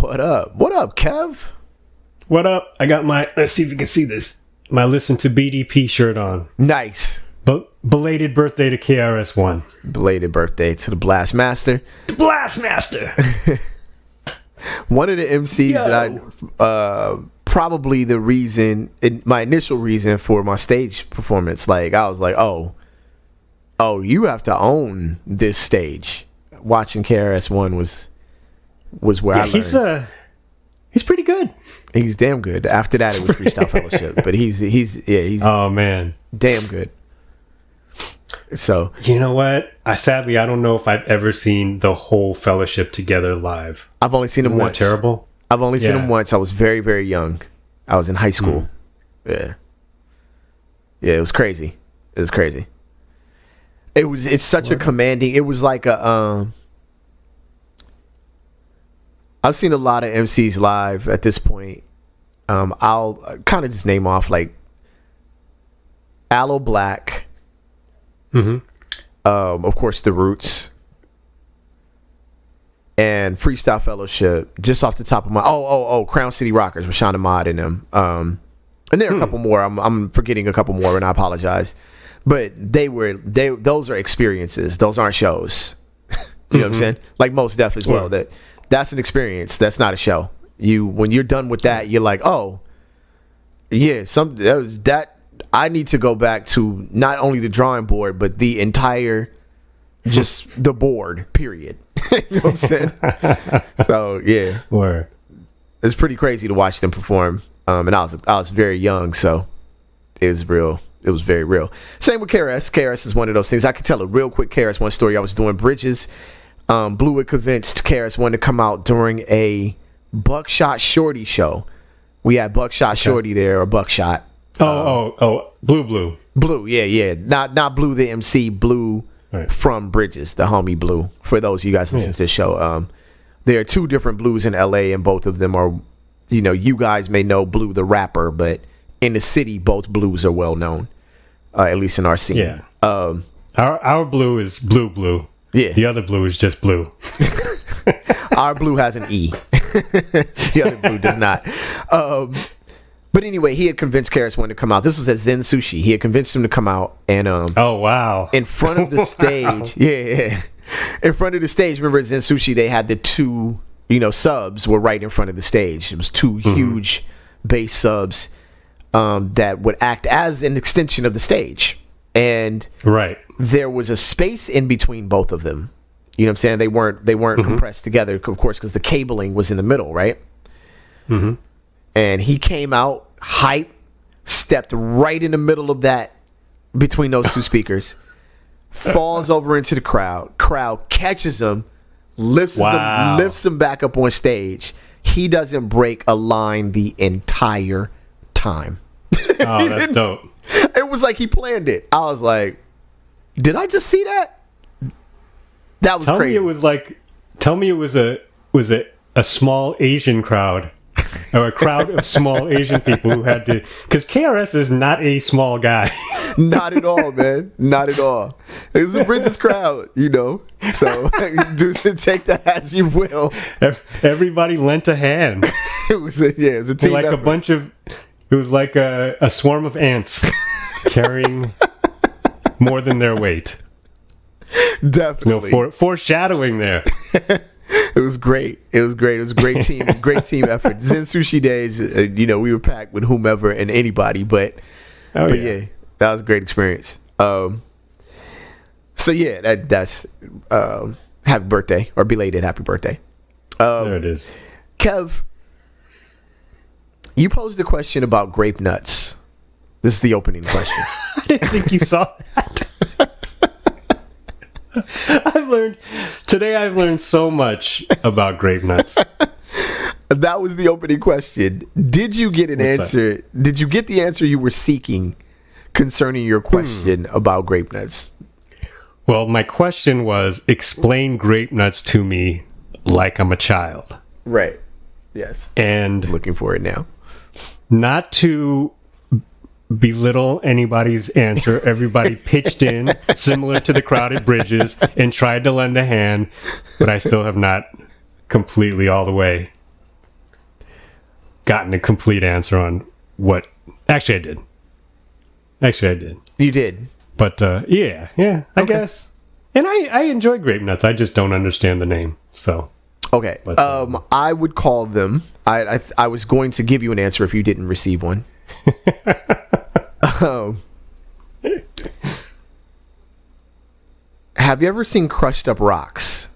What up? What up, Kev? What up? I got my, let's see if you can see this, my Listen to BDP shirt on. Nice. Belated birthday to KRS-One. Belated birthday to the Blast Master. The Blast Master! One of the MCs that I, probably the reason, my initial reason for my stage performance, like, I was like, oh, you have to own this stage. Watching KRS-One was where I learned. He's pretty good. He's damn good. After that, it was Freestyle Fellowship, but he's oh man, damn good. So you know what? I don't know if I've ever seen the whole Fellowship together live. I've only seen him once. Terrible. I've only seen him once. I was very, very young. I was in high school. Yeah, it was crazy. It's such a commanding. It was like a I've seen a lot of MCs live at this point. I'll kind of just name off like Aloe Black. Of course, The Roots and Freestyle Fellowship. Just off the top of my Crown City Rockers with Sean Ahmad and them. And there are a couple more. I'm forgetting a couple more, and I apologize. But those are experiences. Those aren't shows. You know what I'm saying? Like Most Def as well. That's an experience. That's not a show. When you're done with that, you're like, oh, yeah, I need to go back to not only the drawing board, but the entire, just the board, period. You know what I'm saying? So, yeah. Word. It's pretty crazy to watch them perform. And I was very young, so it was real. It was very real. Same with KRS. KRS is one of those things. I could tell a real quick KRS-One story. I was doing Bridges. Blue had convinced KRS-One to come out during a Buckshot Shorty show. We had Buckshot Shorty there, or Buckshot. Blue. Blue, yeah. Not Blue the MC, Blue from Bridges, the homie Blue. For those of you guys listening to this show, there are two different Blues in LA, and both of them are, you guys may know Blue the rapper, but in the city, both Blues are well known, at least in our scene. Yeah. Our Blue is Blue. Yeah. The other Blue is just Blue. Our Blue has an E. The other Blue does not. But anyway, he had convinced KRS-One to come out. This was at Zen Sushi. He had convinced him to come out and oh wow, in front of the stage. Yeah. In front of the stage. Remember at Zen Sushi, they had the two, subs were right in front of the stage. It was two huge bass subs that would act as an extension of the stage. And there was a space in between both of them. You know what I'm saying? They weren't compressed together, of course, because the cabling was in the middle, right? And he came out hype, stepped right in the middle of that, between those two speakers, falls over into the crowd. Crowd catches him, lifts him back up on stage. He doesn't break a line the entire time. Oh, that's dope. It was like he planned it. I was like, did I just see that? That was crazy. Tell me it was a small Asian crowd. Or a crowd of small Asian people who had to, because KRS is not a small guy. Not at all, man. Not at all. It was a Bridges crowd, So take that as you will. Everybody lent a hand. It was a team like effort. It was like a swarm of ants carrying more than their weight. Definitely. No foreshadowing there. It was great. It was great team effort. Zen Sushi days, we were packed with whomever and anybody, but yeah, that was a great experience. So yeah, that's happy birthday, or belated happy birthday. There it is. Kev, you posed a question about grape nuts. This is the opening question. I didn't think you saw that. I've learned so much about grape nuts. That was the opening question. Did you get an answer? Did you get the answer you were seeking concerning your question about grape nuts? Well, my question was, explain grape nuts to me like I'm a child. Right. Yes. And looking for it now. Not to belittle anybody's answer. Everybody pitched in, similar to the crowded Bridges, and tried to lend a hand, but I still have not completely all the way gotten a complete answer on what. Actually, I did. You did. But yeah, I guess. And I enjoy grape nuts. I just don't understand the name. So okay, but, I would call them. I was going to give you an answer if you didn't receive one. Have you ever seen crushed up rocks?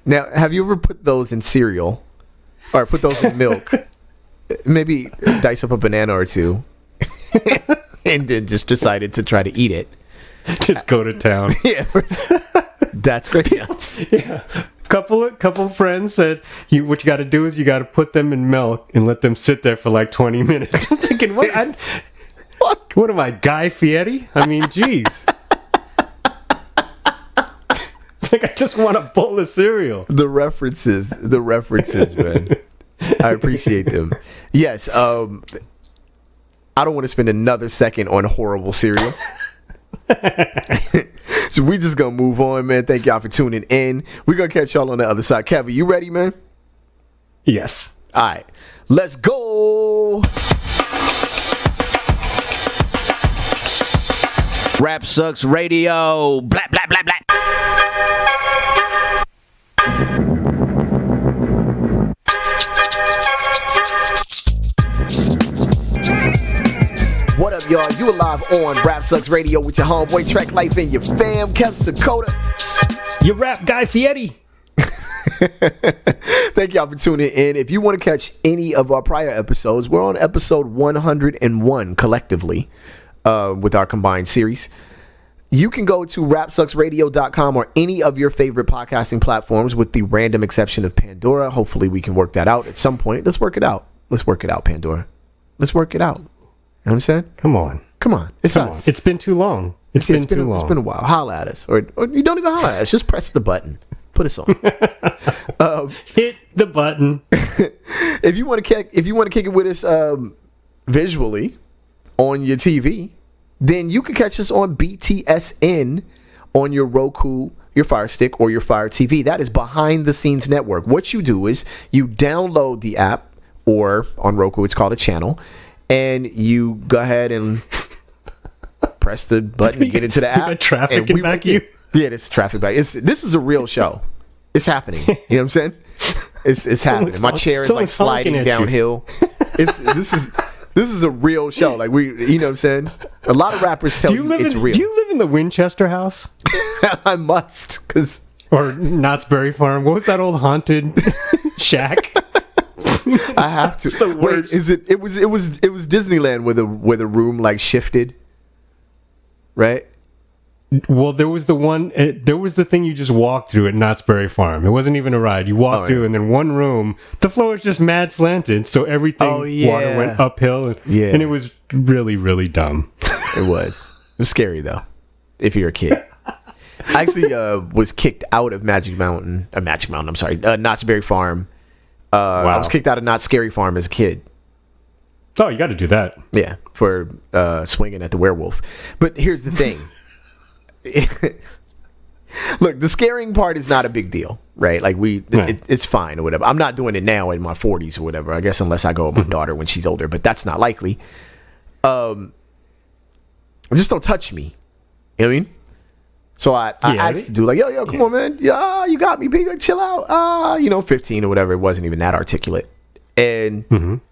Now, have you ever put those in cereal or put those in milk? Maybe dice up a banana or two. And then just decided to try to eat it. Just go to town. Yeah, that's grape nuts. Yeah, couple friends said, what you got to do is you got to put them in milk and let them sit there for like 20 minutes. I'm thinking, what am I, Guy Fieri? I mean, geez. It's like I just want a bowl of cereal. The references, man. I appreciate them. Yes. I don't want to spend another second on horrible cereal. So we just gonna move on, man. Thank y'all for tuning in. We're gonna catch y'all on the other side. Kevin, you ready, man? Yes. All right, let's go. Rap Sucks Radio. Blah, blah, blah, blah. What up, y'all? You alive on Rap Sucks Radio with your homeboy Track Life and your fam, Kev Sakota. Your rap Guy Fieri. Thank y'all for tuning in. If you want to catch any of our prior episodes, we're on episode 101 collectively with our combined series. You can go to rapsucksradio.com or any of your favorite podcasting platforms with the random exception of Pandora. Hopefully we can work that out at some point. Let's work it out. Pandora. Let's work it out. You know what I'm saying? Come on. It's us. It's been too long. It's been too long. It's been a while. Holla at us. Or you don't even holla at us. Just press the button. Put us on. Hit the button. If you want to kick it with us visually on your TV, then you can catch us on BTSN on your Roku, your Fire Stick, or your Fire TV. That is Behind the Scenes Network. What you do is you download the app, or on Roku it's called a channel, and you go ahead and press the button to get into the app. Traffic in back you. Yeah, this is traffic back. This is a real show. It's happening. You know what I'm saying? It's happening. My chair is like sliding downhill. This is a real show. Like you know what I'm saying? A lot of rappers tell you it's real. Do you live in the Winchester house? I must, or Knott's Berry Farm. What was that old haunted shack? I have to. It's the worst. Wait, it was Disneyland where the room like shifted, right? Well, there was the thing you just walked through at Knott's Berry Farm. It wasn't even a ride. You walked through, and then one room, the floor was just mad slanted, so everything water went uphill, and it was really, really dumb. It was scary though, if you're a kid. I actually was kicked out of Knott's Berry Farm. Wow. I was kicked out of Knott's Scary Farm as a kid. Oh, you got to do that. Yeah, for swinging at the werewolf. But here's the thing. Look, the scaring part is not a big deal, right? Like it's fine or whatever. I'm not doing it now in my 40s or whatever. I guess unless I go with my daughter when she's older, but that's not likely. Just don't touch me. You know what I mean? So I asked the dude, like, yo, come on, man. Yeah, you got me, baby. Chill out. 15 or whatever. It wasn't even that articulate. And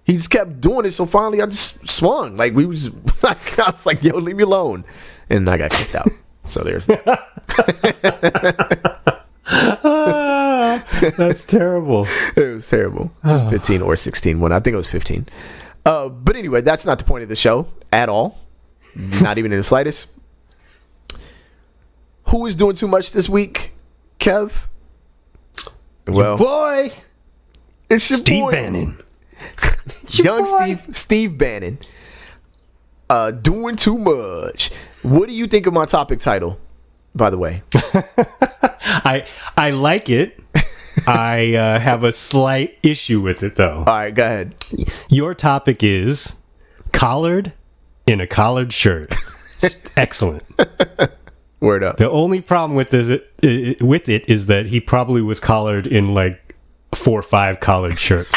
he just kept doing it. So finally, I just swung. Like, I was like, yo, leave me alone. And I got kicked out. So there's that. That's terrible. It was terrible. It was 15 or 16 when I think it was 15. But anyway, that's not the point of the show at all. Not even in the slightest. Who is doing too much this week, Kev? Well, boy, it's your Steve boy. Bannon. Young Steve Bannon. Doing too much. What do you think of my topic title, by the way? I like it. I have a slight issue with it, though. All right, go ahead. Your topic is collared in a collared shirt. Excellent. Word up. The only problem with it is that he probably was collared in like 4 or 5 collared shirts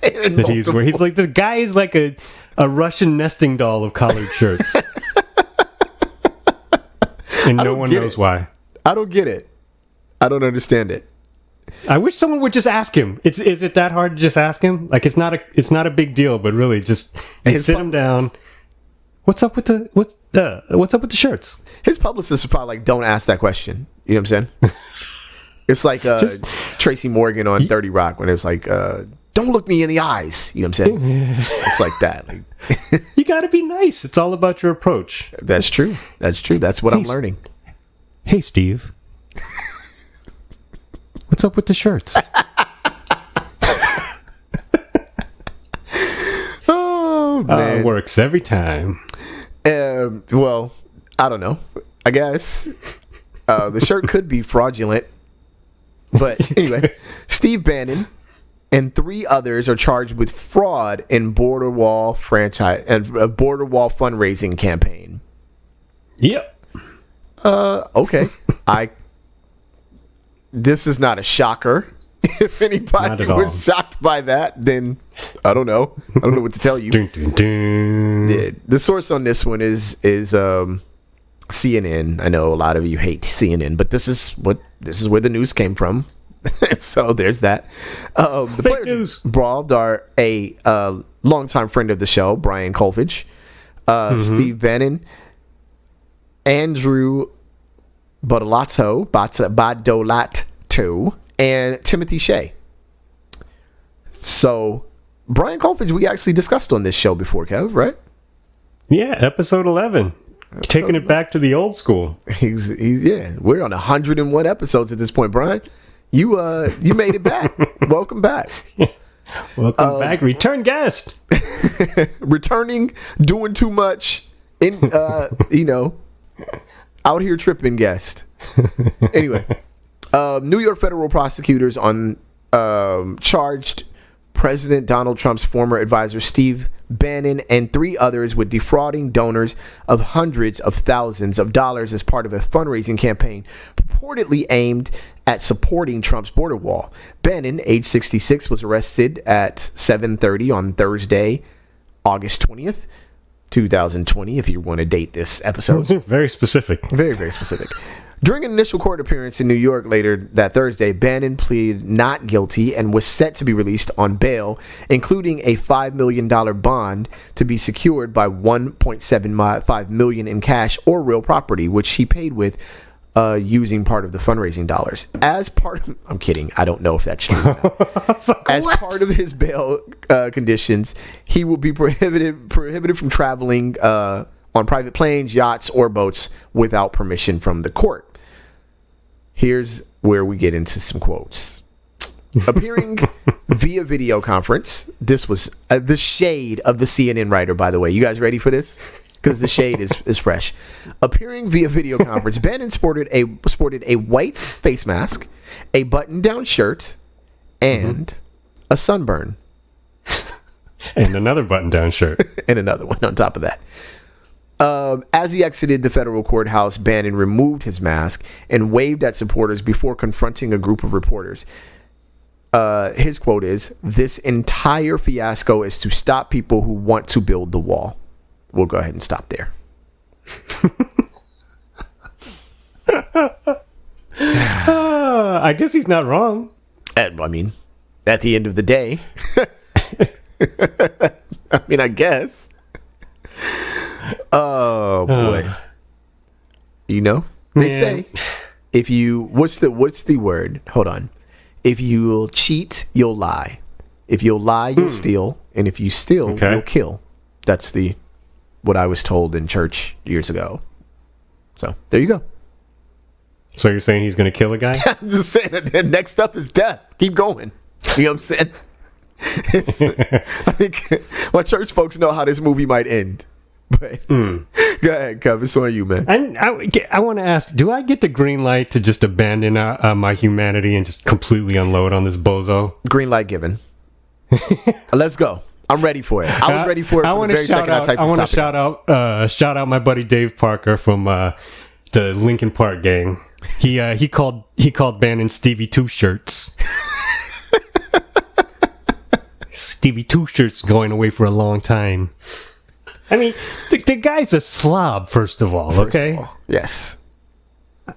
that he's wearing. He's like, the guy is like a Russian nesting doll of collared shirts. And no one knows why. I don't get it. I don't understand it. I wish someone would just ask him. Is it that hard to just ask him? Like, it's not a big deal, but really just sit him down. What's up with the shirts? His publicist is probably like, don't ask that question. You know what I'm saying? It's like Tracy Morgan on 30 Rock when it was like, don't look me in the eyes. You know what I'm saying? It's like that. Like, you got to be nice. It's all about your approach. That's true. That's what I'm learning. Hey, Steve. What's up with the shirts? Oh, man. Works every time. Well, I don't know. I guess the shirt could be fraudulent. But anyway, Steve Bannon and 3 others are charged with fraud in border wall franchise and a border wall fundraising campaign. Yep. Okay. This is not a shocker. If anybody was shocked by that, then I don't know. I don't know what to tell you. Dun, dun, dun. The source on this one is CNN. I know a lot of you hate CNN, but this is where the news came from. So there's that. The Fake players news. involved are a longtime friend of the show, Brian Colfage, Steve Bannon, Andrew Badolato, and Timothy Shea. So Brian Colfage, we actually discussed on this show before, Kev, right? Yeah, episode 11. Taking it back to the old school. He's we're on 101 episodes at this point, Brian. You made it back. Welcome back. Welcome back, return guest. Returning, doing too much, out here tripping guest. Anyway, New York federal prosecutors charged President Donald Trump's former advisor Steve Bannon and 3 others with defrauding donors of hundreds of thousands of dollars as part of a fundraising campaign purportedly aimed at supporting Trump's border wall. Bannon, age 66, was arrested at 7:30 on Thursday, August 20th, 2020, if you want to date this episode. Very specific. Very, very specific. During an initial court appearance in New York later that Thursday, Bannon pleaded not guilty and was set to be released on bail, including a $5 million bond to be secured by $1.75 million in cash or real property, which he paid with using part of the fundraising dollars. As part of, I'm kidding, I don't know if that's true. As part of his bail conditions, he will be prohibited from traveling on private planes, yachts, or boats without permission from the court. Here's where we get into some quotes. Appearing via video conference, this was the shade of the CNN writer, by the way. You guys ready for this? Because the shade is fresh. Appearing via video conference, Bannon sported a white face mask, a button-down shirt, and a sunburn. And another button-down shirt. And another one on top of that. As he exited the federal courthouse, Bannon removed his mask and waved at supporters before confronting a group of reporters. His quote is, "This entire fiasco is to stop people who want to build the wall." We'll go ahead and stop there. I guess he's not wrong. I mean, at the end of the day, I guess. Oh boy. They say if you what's the word? Hold on. If you'll cheat, you'll lie. If you'll lie, you'll steal, and if you steal, you'll kill. That's what I was told in church years ago. So there you go. So you're saying he's going to kill a guy? I'm just saying that next up is death. Keep going. You know what I'm saying? I think my church folks know how this movie might end. But go ahead, Kev. It's on you, man. I want to ask, do I get the green light to just abandon my humanity and just completely unload on this bozo? Green light given. Let's go. I'm ready for it. I was ready for it from the very second I typed this topic. I want to shout out my buddy Dave Parker from the Linkin Park gang. He called Bannon Stevie Two Shirts. Stevie Two Shirts going away for a long time. I mean, the guy's a slob, first of all, okay? Yes.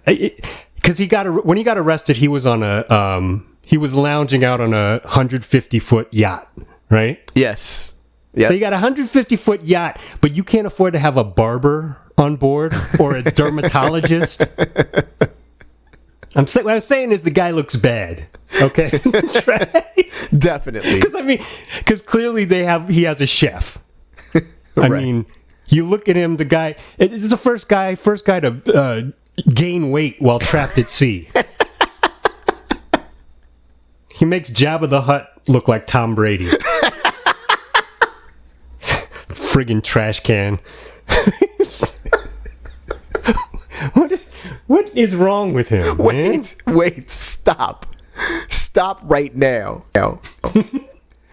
Because when he got arrested, he was on he was lounging out on a 150-foot yacht, right? Yes. Yep. So you got a 150-foot yacht, but you can't afford to have a barber on board or a dermatologist. What I'm saying is the guy looks bad. Okay, definitely. Because clearly he has a chef. I mean, you look at him. The guy is the first guy to gain weight while trapped at sea. He makes Jabba the Hutt look like Tom Brady. Friggin' trash can. What is wrong with him? Wait, stop right now.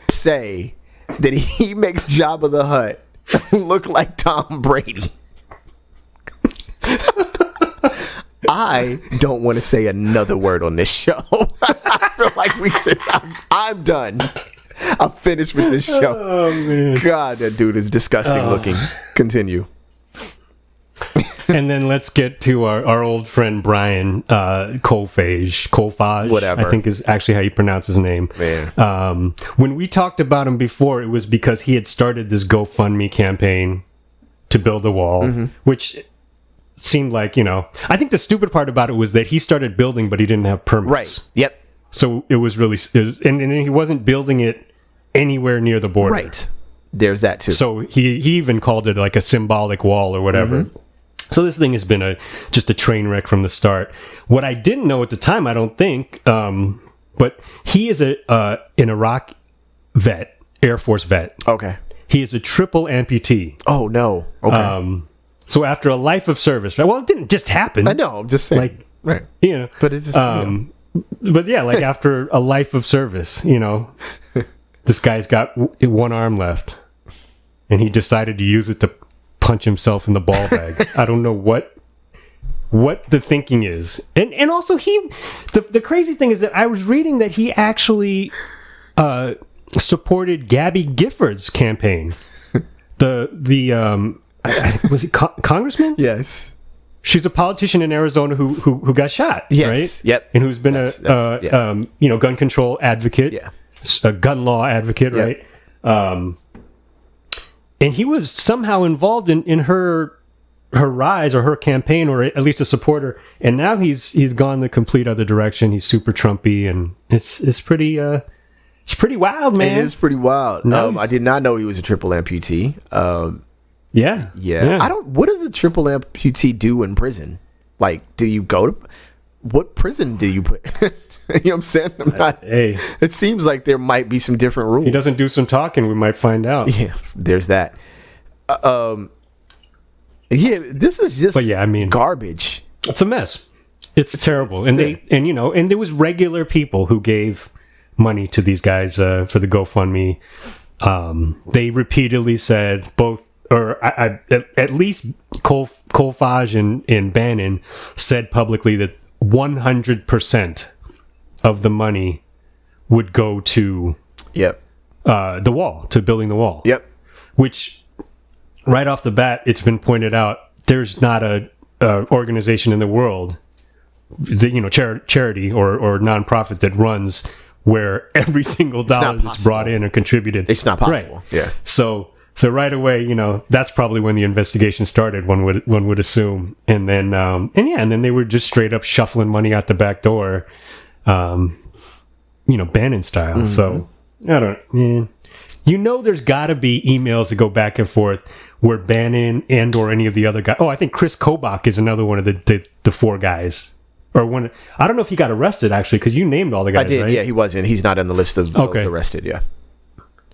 Say that he makes Jabba the Hutt look like Tom Brady. I don't want to say another word on this show. I feel like we should. I'm done. I'm finished with this show. Oh, man. God, that dude is disgusting looking. Continue. And then let's get to our old friend Brian Colfage, whatever, I think is actually how you pronounce his name. Man. When we talked about him before, it was because he had started this GoFundMe campaign to build a wall, which seemed like, I think the stupid part about it was that he started building, but he didn't have permits. Right. Yep. So it was and he wasn't building it anywhere near the border. Right. There's that too. So he even called it like a symbolic wall or whatever. So this thing has been just a train wreck from the start. What I didn't know at the time, I don't think, but he is an Iraq vet, Air Force vet. Okay. He is a triple amputee. Oh, no. Okay. So after a life of service, right? Well, it didn't just happen. I know. I'm just saying. Right. But it just. But yeah, like after a life of service, this guy's got one arm left, and he decided to use it to punch himself in the ball bag. I don't know what the thinking is, and also the crazy thing is that I was reading that he actually supported Gabby Gifford's campaign. Was he Congressman? Yes. She's a politician in Arizona who got shot. Yes. Right. Yep. And who's been a gun control advocate. Yeah. A gun law advocate. Yep. Right. And he was somehow involved in her rise or her campaign, or at least a supporter. And now he's gone the complete other direction. He's super Trumpy, and it's pretty wild, man. It is pretty wild. Nice. I did not know he was a triple amputee. Yeah. What does a triple amputee do in prison? Like, do you go to what prison do you put? You know what I'm saying? Hey, it seems like there might be some different rules. He doesn't do some talking, we might find out. Yeah, there's that. This is just garbage. It's a mess. It's terrible. And and there was regular people who gave money to these guys for the GoFundMe. They repeatedly said at least Colfage and Bannon said publicly that 100% of the money would go to the wall, to building the wall. Yep. Which, right off the bat, it's been pointed out, there's not a organization in the world, charity or nonprofit that runs where every single dollar that's brought in or contributed. It's not possible. Right. Yeah. So right away, that's probably when the investigation started. One would assume, and then they were just straight up shuffling money out the back door, Bannon style. Mm-hmm. So I don't. There's got to be emails that go back and forth where Bannon and or any of the other guys. Oh, I think Chris Kobach is another one of the four guys. Or one. I don't know if he got arrested actually, because you named all the guys. I did. Right? Yeah, he wasn't. He's not on the list of those arrested. Yeah.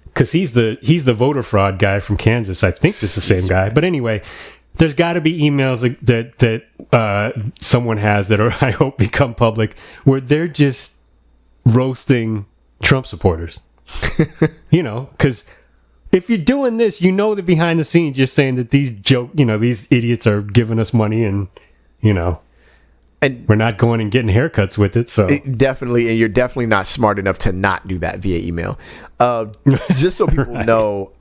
Because he's the voter fraud guy from Kansas. I think this is the same guy. But anyway, there's got to be emails that someone has that I hope become public, where they're just roasting Trump supporters. Because if you're doing this, that behind the scenes, you're saying that these idiots are giving us money and. And we're not going and getting haircuts with it. So definitely, and you're definitely not smart enough to not do that via email. Just so people know,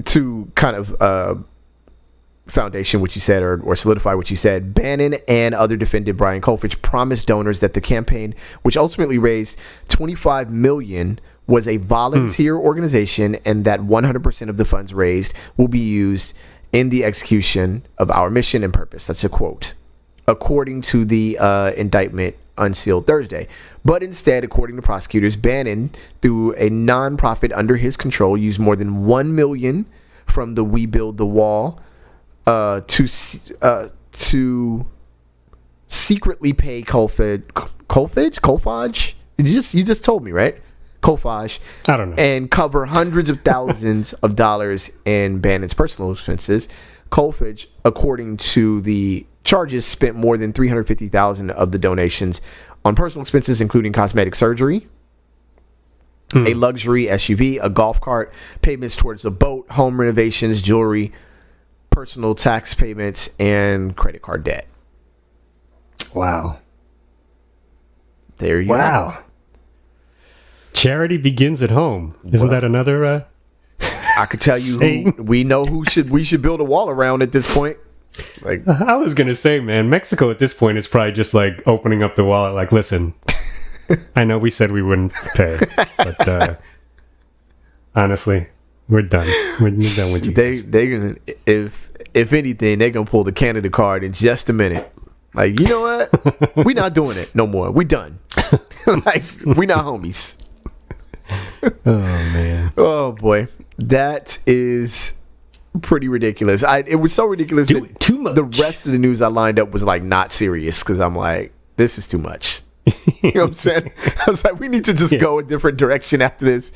to kind of foundation what you said or solidify what you said, Bannon and other defendant Brian Kolfage promised donors that the campaign, which ultimately raised $25 million, was a volunteer organization, and that 100% of the funds raised will be used in the execution of our mission and purpose. That's a quote, according to the indictment unsealed Thursday. But instead, according to prosecutors, Bannon, through a nonprofit under his control, used more than $1 million from the We Build the Wall to secretly pay Kolfage. You just told me, right? Kolfage. I don't know. And cover hundreds of thousands of dollars in Bannon's personal expenses. Kolfage, according to the charges, spent more than $350,000 of the donations on personal expenses, including cosmetic surgery, a luxury SUV, a golf cart, payments towards a boat, home renovations, jewelry, personal tax payments, and credit card debt. Wow. There you go. Charity begins at home. Isn't that another? I could tell you we know we should build a wall around at this point. Like, I was gonna say, man, Mexico at this point is probably just like opening up the wallet. Like, listen, I know we said we wouldn't pay, but honestly, we're done. We're done with you. They gonna, if anything, they're gonna pull the Canada card in just a minute. Like, you know what? We're not doing it no more. We done. Like, we not homies. Oh man. Oh boy, that is pretty ridiculous. It was so ridiculous that too much. The rest of the news I lined up was like not serious, because I'm like, this is too much. You know what I'm saying? I was like, we need to just go a different direction after this.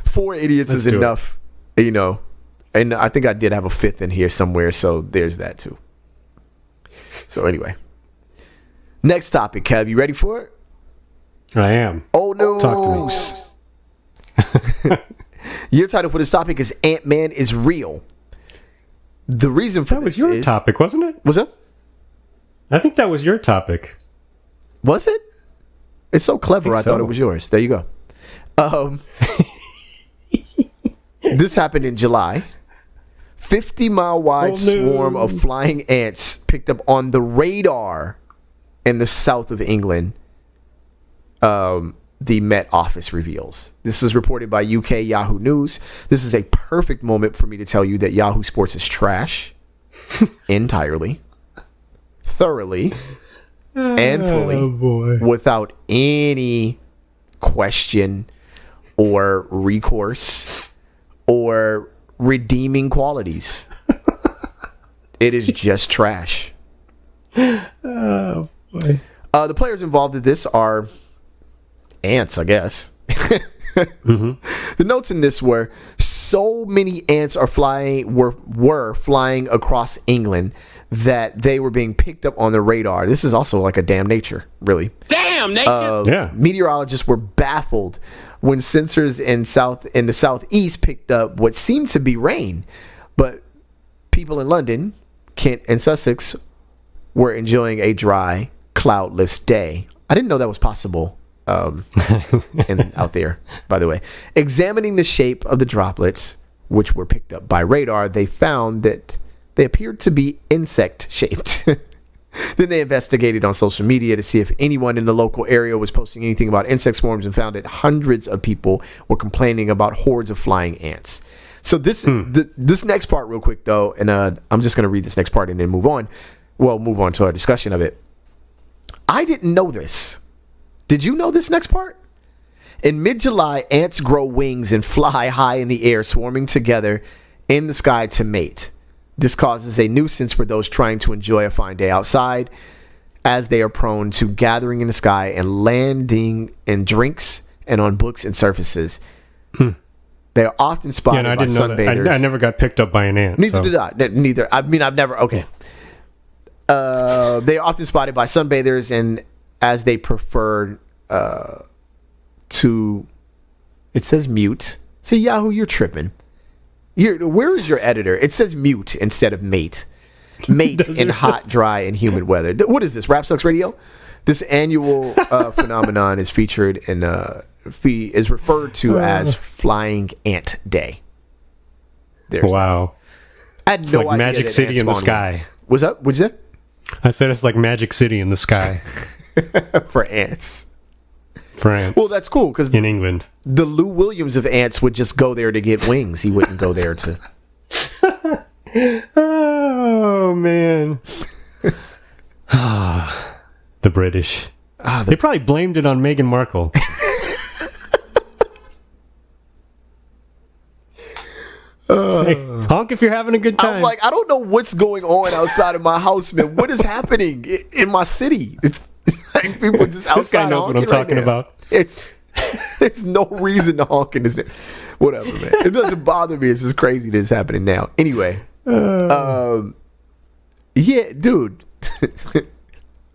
4 idiots is enough, you know. And I think I did have a fifth in here somewhere, so there's that too. So anyway, next topic, Kev. You ready for it? I am. Old news. Talk to me. Your title for this topic is Antman is real. The reason for that was your topic, wasn't it? Was it? I think that was your topic. Was it? It's so clever. I thought it was yours. There you go. This happened in July. 50-mile wide swarm of flying ants picked up on the radar in the south of England. The Met Office reveals. This was reported by UK Yahoo News. This is a perfect moment for me to tell you that Yahoo Sports is trash. Entirely. Thoroughly. And fully. Without any question or recourse or redeeming qualities. It is just trash. Oh boy. The players involved in this are ants, I guess. The notes in this were: so many ants were flying across England that they were being picked up on the radar. This is also like a damn nature, really. Damn nature. Yeah. Meteorologists were baffled when sensors in the southeast picked up what seemed to be rain, but people in London, Kent, and Sussex were enjoying a dry, cloudless day. I didn't know that was possible. Out there, by the way. Examining the shape of the droplets, which were picked up by radar, they found that they appeared to be insect-shaped. Then they investigated on social media to see if anyone in the local area was posting anything about insect swarms, and found that hundreds of people were complaining about hordes of flying ants. So this next part real quick, though, and I'm just going to read this next part and then move on. Well, move on to our discussion of it. I didn't know this. Did you know this next part? In mid-July, ants grow wings and fly high in the air, swarming together in the sky to mate. This causes a nuisance for those trying to enjoy a fine day outside, as they are prone to gathering in the sky and landing in drinks and on books and surfaces. They are often spotted by sunbathers. I never got picked up by an ant. Neither did I. Neither. I mean, I've never. Okay. They are often spotted by sunbathers, and as they prefer to, it says mute. See, Yahoo, you're tripping. Where is your editor? It says mute instead of mate. mate in hot, dry, and humid weather. What is this? Rap Sucks Radio? This annual phenomenon is featured in is referred to as Flying Ant Day. Wow. I had no like idea Magic City in the sky. What's up? What'd you say? I said it's like Magic City in the sky. For ants. France. Well, that's cool because in England, the Lou Williams of ants would just go there to get wings. He wouldn't go there to. Oh man. The British. They probably blamed it on Meghan Markle. Hey, honk if you're having a good time. I'm like, I don't know what's going on outside of my house, man. What is happening in my city? Like people just outside. This guy knows what I'm talking about. There's no reason to honk in this. Whatever, man. It doesn't bother me. It's just crazy that it's happening now. Anyway, yeah, dude.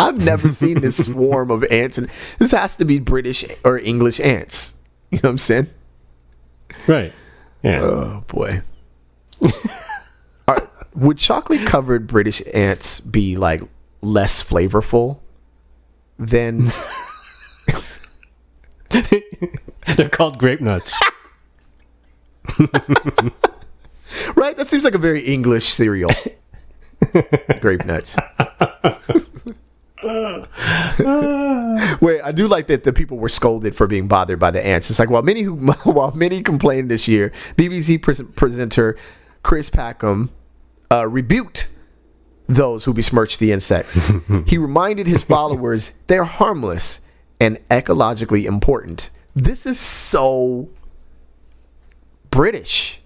I've never seen this swarm of ants, and this has to be British or English ants. You know what I'm saying? Right. Yeah. Oh boy. Would chocolate covered British ants be like less flavorful than? They're called grape nuts. Right? That seems like a very English cereal. Grape nuts. Wait, I do like that the people were scolded for being bothered by the ants. It's like while many complained this year, BBC presenter Chris Packham rebuked those who besmirched the insects. He reminded his followers they're harmless and ecologically important. This is so British.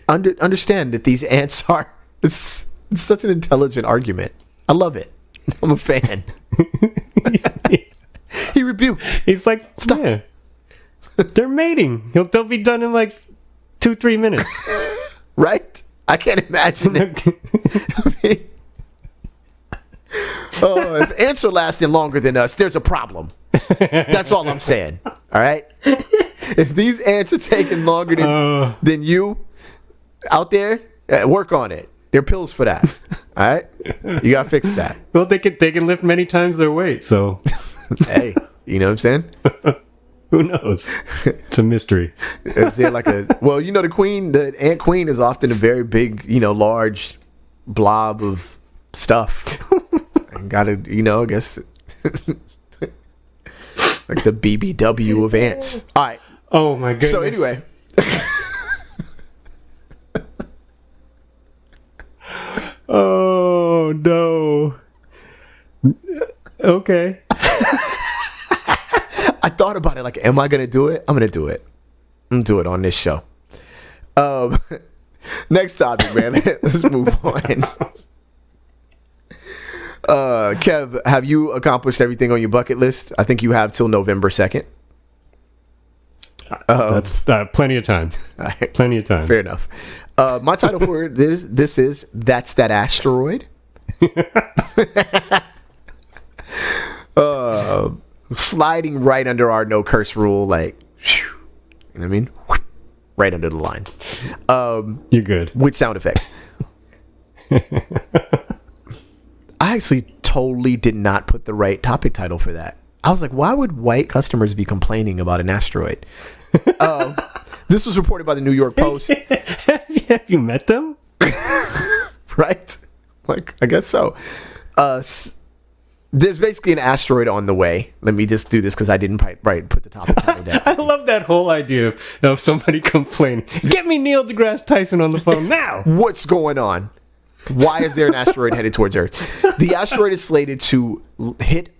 Understand that these ants are. It's such an intelligent argument. I love it. I'm a fan. He rebuked. He's like, stop. Yeah. They're mating. They'll be done in like 2-3 minutes. Right? I can't imagine it. If ants are lasting longer than us, there's a problem. That's all I'm saying. All right? If these ants are taking longer than you out there, work on it. There are pills for that. All right? You got to fix that. Well, they can lift many times their weight, so. Hey, you know what I'm saying? Who knows? It's a mystery. Is there like the ant queen is often a very big, large blob of stuff. And got to, I guess, like the BBW of ants. All right. Oh my goodness. So anyway. Oh no. Okay. I thought about it like, am I gonna do it? I'm gonna do it. I'm gonna do it on this show. Next topic, man. Let's move on. Kev, have you accomplished everything on your bucket list? I think you have till November 2nd. That's plenty of time. Right. Plenty of time. Fair enough. My title for this is That's That Asteroid. Sliding right under our no curse rule, like, you know what I mean? Right under the line. You're good. With sound effects. I actually totally did not put the right topic title for that. I was like, why would white customers be complaining about an asteroid? This was reported by the New York Post. Have you met them? Right? Like, I guess so. There's basically an asteroid on the way. Let me just do this because I didn't put the topic title down. I love that whole idea of somebody complaining. Get me Neil deGrasse Tyson on the phone now. What's going on? Why is there an asteroid headed towards Earth? The asteroid is slated to hit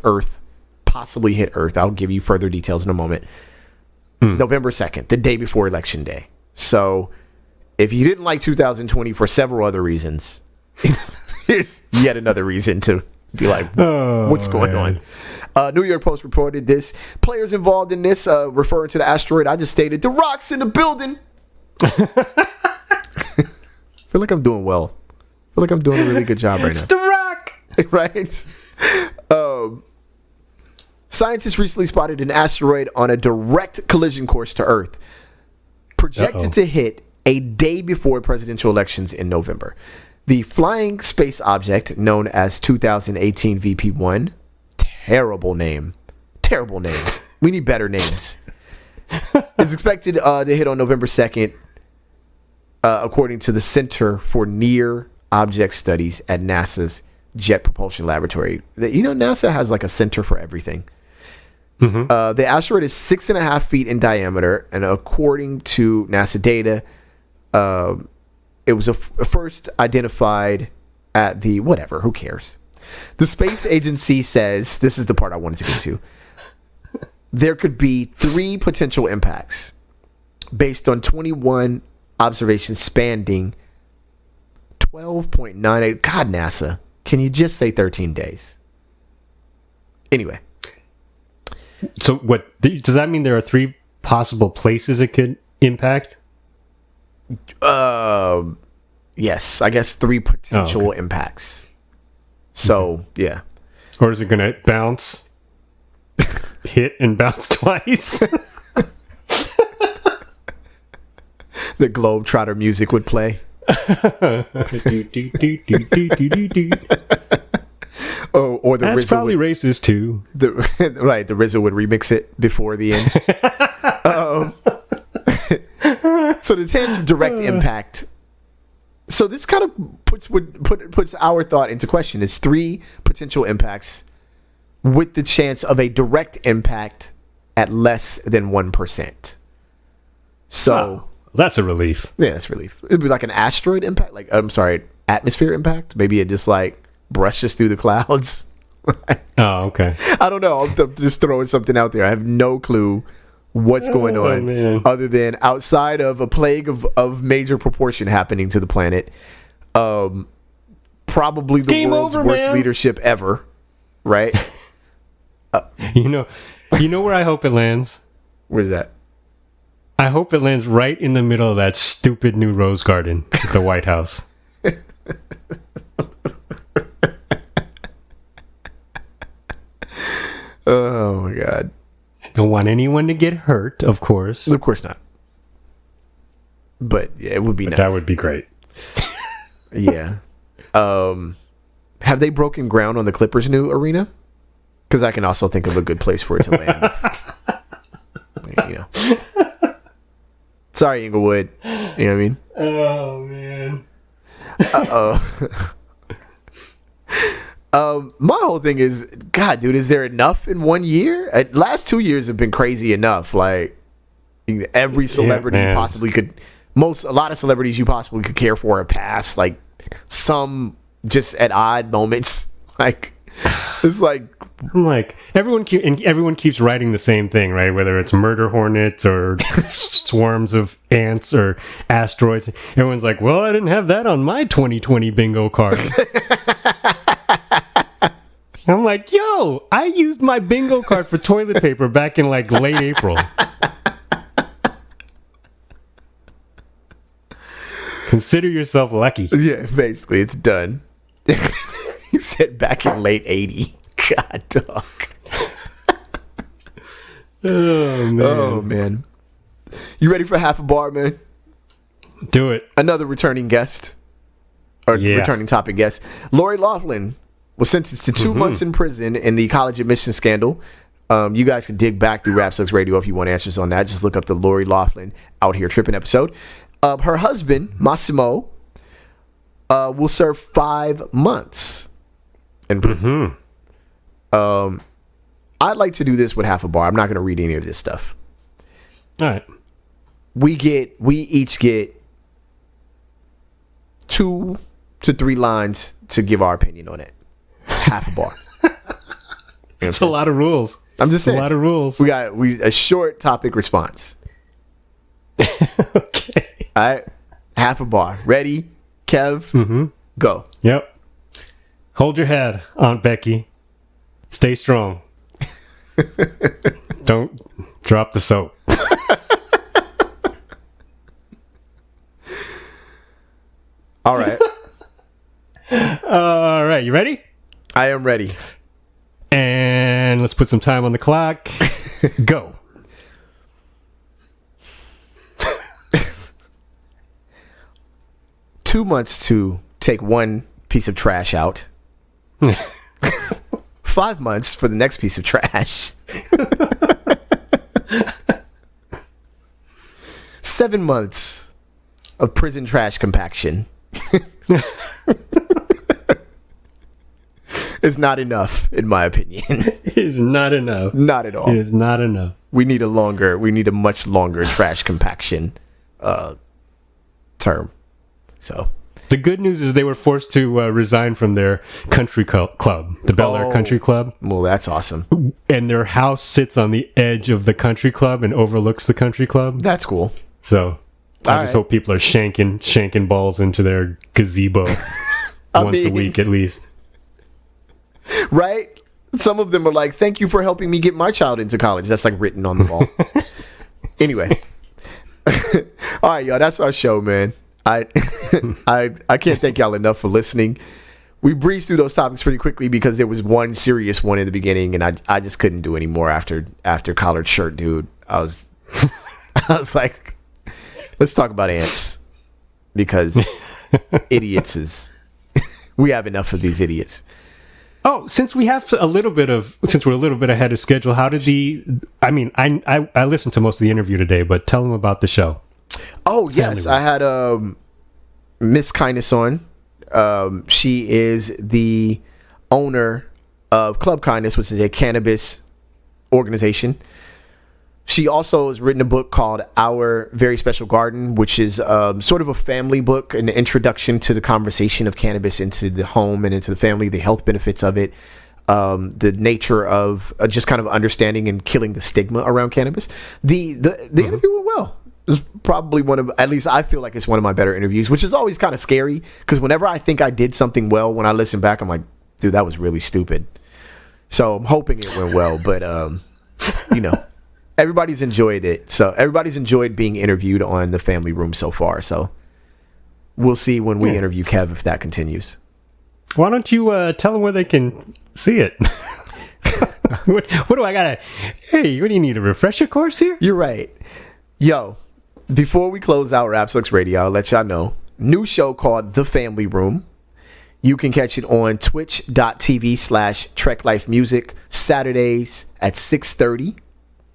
Earth, possibly hit Earth. I'll give you further details in a moment. November 2nd, the day before Election Day. So, if you didn't like 2020 for several other reasons, here's yet another reason to be like, what's going on? New York Post reported this. Players involved in this, referring to the asteroid, I just stated, The Rock's in the building. I feel like I'm doing well. I feel like I'm doing a really good job right now. It's The Rock! Right? Scientists recently spotted an asteroid on a direct collision course to Earth. projected to hit a day before presidential elections in November. The flying space object, known as 2018 VP1, terrible name. We need better names. Is expected to hit on November 2nd, according to the Center for Near Object Studies at NASA's Jet Propulsion Laboratory. NASA has like a center for everything. The asteroid is 6.5 feet in diameter, and according to NASA data, it was first identified at the whatever. Who cares? The space agency says, this is the part I wanted to get to. There could be 3 potential impacts based on 21 observations spanning 12.98. God, NASA, can you just say 13 days? Anyway. So what does that mean? There are 3 possible places it could impact? Yes, I guess 3 potential impacts. So, yeah. Or is it going to bounce, hit, and bounce twice? The Globetrotter music would play. Or the That's RZA probably racist too. Right, the RZA would remix it before the end. So the chance of direct impact. So this kind of puts our thought into question. It's 3 potential impacts with the chance of a direct impact at less than 1%. So that's a relief. Yeah, that's relief. It'd be like an asteroid impact. Atmosphere impact. Maybe it just like brushes through the clouds. Oh, okay. I don't know. I'm just throwing something out there. I have no clue what's going on, other than outside of a plague of major proportion happening to the planet. Probably the world's worst leadership ever, right? You know where I hope it lands? Where's that? I hope it lands right in the middle of that stupid new rose garden at the White House. Oh my God. I don't want anyone to get hurt, of course. Of course not. But yeah, it would be nice. That would be great. Yeah. Have they broken ground on the Clippers' new arena? Because I can also think of a good place for it to land. Sorry, Inglewood. You know what I mean? Oh, man. My whole thing is, God, dude, is there enough in 1 year? Last 2 years have been crazy enough. Like, every celebrity you possibly could, a lot of celebrities you possibly could care for have passed. Like, some just at odd moments. Like, it's like, I'm like, everyone keeps writing the same thing, right? Whether it's murder hornets or swarms of ants or asteroids. Everyone's like, well, I didn't have that on my 2020 bingo card. I'm like, yo, I used my bingo card for toilet paper back in like late April. Consider yourself lucky. Yeah, basically, it's done. He said back in late 80. God, dog. Oh, man. You ready for half a bar, man? Do it. Another returning guest. Or returning topic guest. Lori Loughlin was sentenced to 2 months in prison in the college admission scandal. You guys can dig back through Rap Sucks Radio if you want answers on that. Just look up the Lori Loughlin Out Here Tripping episode. Her husband, Massimo, will serve 5 months in prison. I'd like to do this with half a bar. I'm not going to read any of this stuff. All right. We each get 2 to 3 lines to give our opinion on it. Half a bar. It's a lot of rules. I'm just saying. A lot of rules. We got a short topic response. Okay. All right. Half a bar. Ready? Kev? Go. Yep. Hold your head, Aunt Becky. Stay strong. Don't drop the soap. All right. All right. You ready? I am ready. And let's put some time on the clock. Go. 2 months to take one piece of trash out. 5 months for the next piece of trash. 7 months of prison trash compaction. It's not enough, in my opinion. It is not enough. Not at all. It is not enough. We need a much longer trash compaction term. So the good news is they were forced to resign from their country club, the Bel Air Country Club. Well, that's awesome. And their house sits on the edge of the country club and overlooks the country club. That's cool. So I just hope people are shanking balls into their gazebo once a week at least. Right? Some of them are like, "Thank you for helping me get my child into college." That's like written on the wall. Anyway. All right, y'all. That's our show, man. I can't thank y'all enough for listening. We breezed through those topics pretty quickly because there was one serious one in the beginning, and I just couldn't do any more after Collared Shirt Dude. I was like, let's talk about ants, because idiots is we have enough of these idiots. Oh, since we're a little bit ahead of schedule, how did I listened to most of the interview today, but tell them about the show. Oh, yes. I had Miss Kindness on. She is the owner of Club Kindness, which is a cannabis organization. She also has written a book called Our Very Special Garden, which is sort of a family book, an introduction to the conversation of cannabis into the home and into the family, the health benefits of it, the nature of just kind of understanding and killing the stigma around cannabis. The interview went well. It was probably at least I feel like it's one of my better interviews, which is always kind of scary because whenever I think I did something well, when I listen back, I'm like, dude, that was really stupid. So I'm hoping it went well, but everybody's enjoyed it. So everybody's enjoyed being interviewed on the Family Room so far. So we'll see when we interview Kev if that continues. Why don't you tell them where they can see it? What do I gotta? Hey, what do you need, a refresher course here? You're right. Yo, before we close out Rap Sucks Radio, I'll let y'all know. New show called The Family Room. You can catch it on twitch.tv/TrekLifeMusic Saturdays at 6:30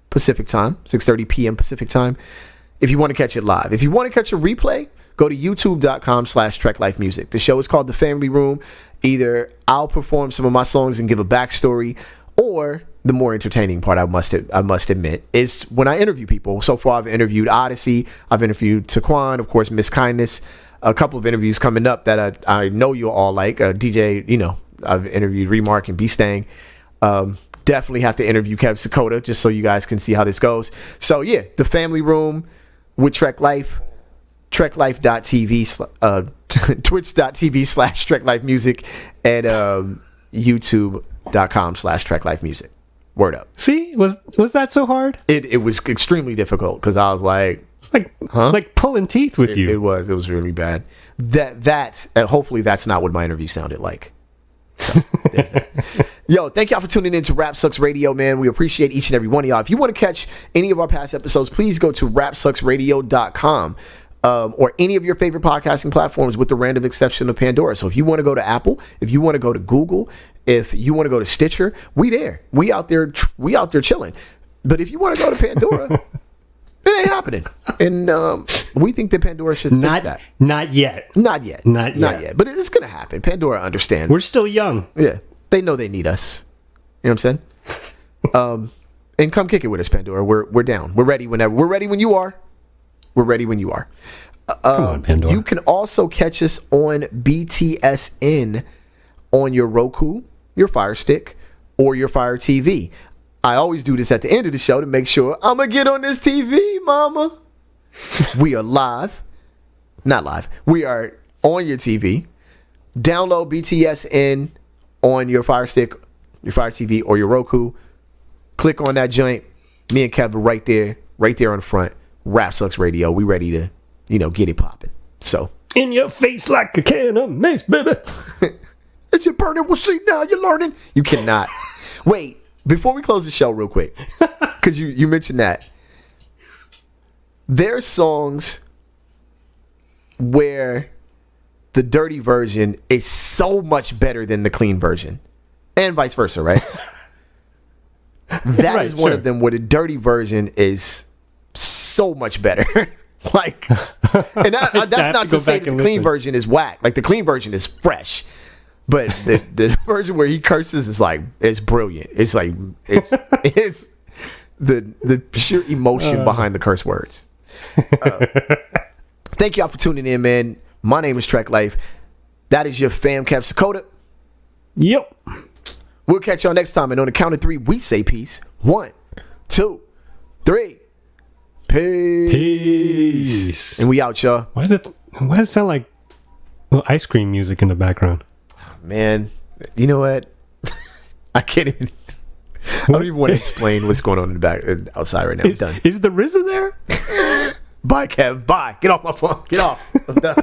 Pacific time, 6:30 p.m. Pacific time. If you want to catch it live. If you want to catch a replay, go to youtube.com/TrekLifeMusic. The show is called The Family Room. Either I'll perform some of my songs and give a backstory, or the more entertaining part, I must admit, is when I interview people. So far, I've interviewed Odyssey. I've interviewed Taquan, of course, Miss Kindness. A couple of interviews coming up that I know you'll all like. DJ, I've interviewed Remark and B-Stang. Definitely have to interview Kev Sakota just so you guys can see how this goes. So, yeah, The Family Room with Trek Life. TrekLife.tv, twitch.tv/TrekLifeMusic, and youtube.com/TrekLifeMusic. Word up. See, was that so hard? It was extremely difficult because I was like, it's like pulling teeth with you. It was really bad. That hopefully that's not what my interview sounded like. So, there's that. Yo, thank y'all for tuning in to Rap Sucks Radio, man. We appreciate each and every one of y'all. If you want to catch any of our past episodes, please go to rapsucksradio.com. Or any of your favorite podcasting platforms, with the random exception of Pandora. So if you want to go to Apple, if you want to go to Google, if you want to go to Stitcher, we there. We out there chilling. But if you want to go to Pandora, it ain't happening. And we think that Pandora should fix that. Not yet. Not yet. But it's going to happen. Pandora understands. We're still young. Yeah. They know they need us. You know what I'm saying? And come kick it with us, Pandora. We're down. We're ready whenever. We're ready when you are. We're ready when you are. Come on, Pandora. You can also catch us on BTSN on your Roku, your Fire Stick, or your Fire TV. I always do this at the end of the show to make sure I'm going to get on this TV, mama. We are live. Not live. We are on your TV. Download BTSN on your Fire Stick, your Fire TV, or your Roku. Click on that joint. Me and Kev are right there on the front. Rap Sucks Radio. We ready to, get it popping. So in your face like a can of mace, baby. It's your burning. We'll see now. You're learning. You cannot. Wait, before we close the show real quick, because you mentioned that. There's songs where the dirty version is so much better than the clean version, and vice versa, right? That is one of them where the dirty version is so much better. Like, and that's not to say that the clean version is whack. Like, the clean version is fresh, but the version where he curses is like, it's brilliant. It's like it's the sheer emotion behind the curse words. Thank y'all for tuning in, man. My name is Trek Life. That is your fam, Kev Sakota. Yep. We'll catch y'all next time. And on the count of 3, we say peace. 1, 2, 3. Peace. And we out, y'all. Why does it sound like ice cream music in the background? Man, you know what? I can't even. I don't even want to explain what's going on in the back outside right now. I'm done. Is the RZA there? Bye, Kev. Bye. Get off my phone. Get off. I'm done.